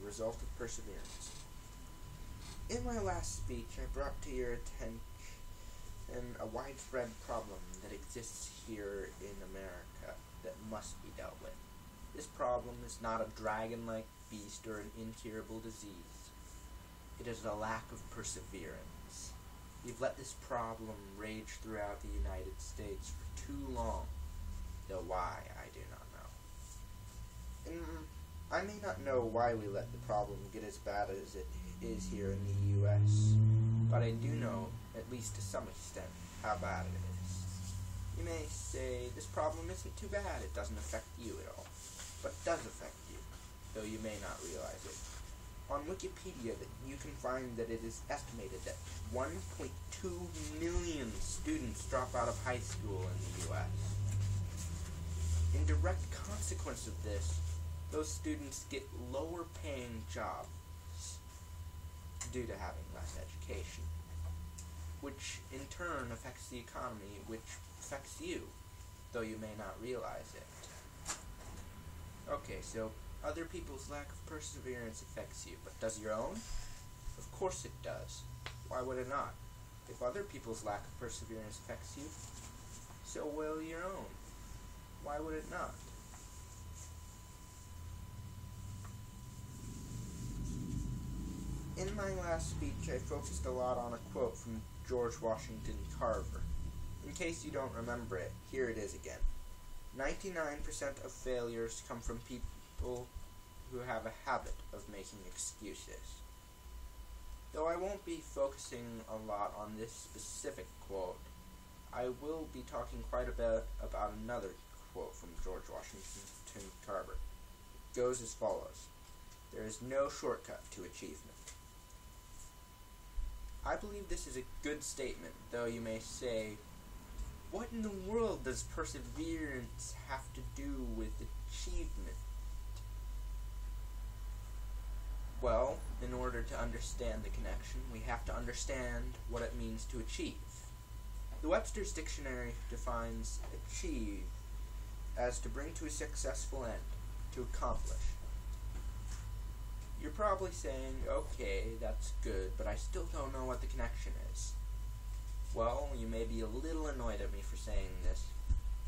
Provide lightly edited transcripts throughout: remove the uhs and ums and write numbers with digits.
result of perseverance. In my last speech, I brought to your attention a widespread problem that exists here in America that must be dealt with. This problem is not a dragon-like beast or an incurable disease. It is a lack of perseverance. We've let this problem rage throughout the United States for too long, though why, I do not know. And I may not know why we let the problem get as bad as it is here in the U.S., but I do know, at least to some extent, how bad it is. You may say, this problem isn't too bad, it doesn't affect you at all, but it does affect you, though you may not realize it. On Wikipedia, you can find that it is estimated that 1.2 million students drop out of high school in the U.S. In direct consequence of this, those students get lower paying jobs due to having less education, which in turn affects the economy, which affects you, though you may not realize it. Okay, so other people's lack of perseverance affects you, but does your own? Of course it does. Why would it not? If other people's lack of perseverance affects you, so will your own. Why would it not? In my last speech, I focused a lot on a quote from George Washington Carver. In case you don't remember it, here it is again. 99% of failures come from people who have a habit of making excuses. Though I won't be focusing a lot on this specific quote, I will be talking quite a bit about another quote from George Washington Carver. It goes as follows. There is no shortcut to achievement. I believe this is a good statement, though you may say, what in the world does perseverance have to do with achievement? Well, in order to understand the connection, we have to understand what it means to achieve. The Webster's Dictionary defines achieve as to bring to a successful end, to accomplish. You're probably saying, okay, that's good, but I still don't know what the connection is. Well, you may be a little annoyed at me for saying this,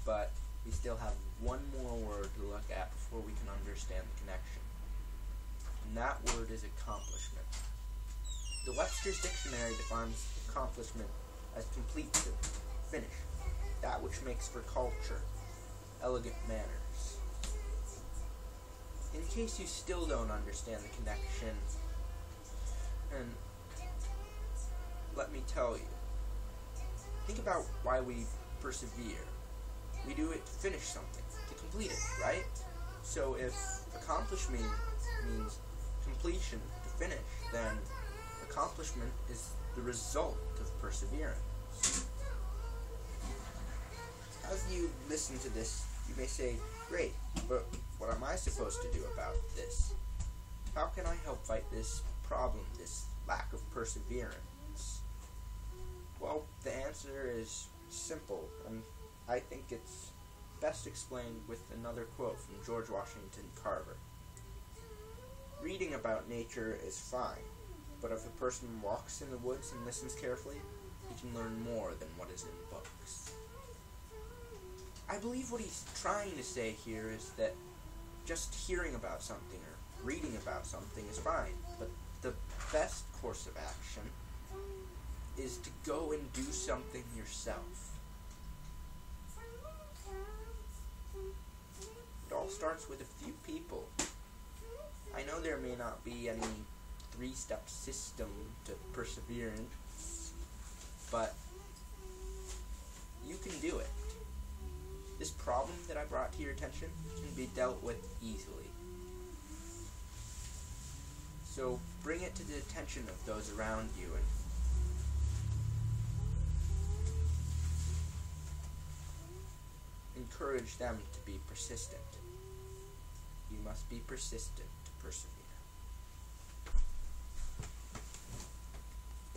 but we still have one more word to look at before we can understand the connection. And that word is accomplishment. The Webster's Dictionary defines accomplishment as complete, finish, that which makes for culture, elegant manners. In case you still don't understand the connection, and let me tell you, think about why we persevere. We do it to finish something, to complete it, right? So if accomplishment means completion, to finish, then accomplishment is the result of perseverance. As you listen to this, you may say, great, but what am I supposed to do about this? How can I help fight this problem, this lack of perseverance? Well, the answer is simple, and I think it's best explained with another quote from George Washington Carver. Reading about nature is fine, but if a person walks in the woods and listens carefully, he can learn more than what is in books. I believe what he's trying to say here is that just hearing about something or reading about something is fine, but the best course of action is to go and do something yourself. It all starts with a few people. I know there may not be any three-step system to perseverance, but you can do it. This problem that I brought to your attention can be dealt with easily. So bring it to the attention of those around you and encourage them to be persistent. You must be persistent to persevere.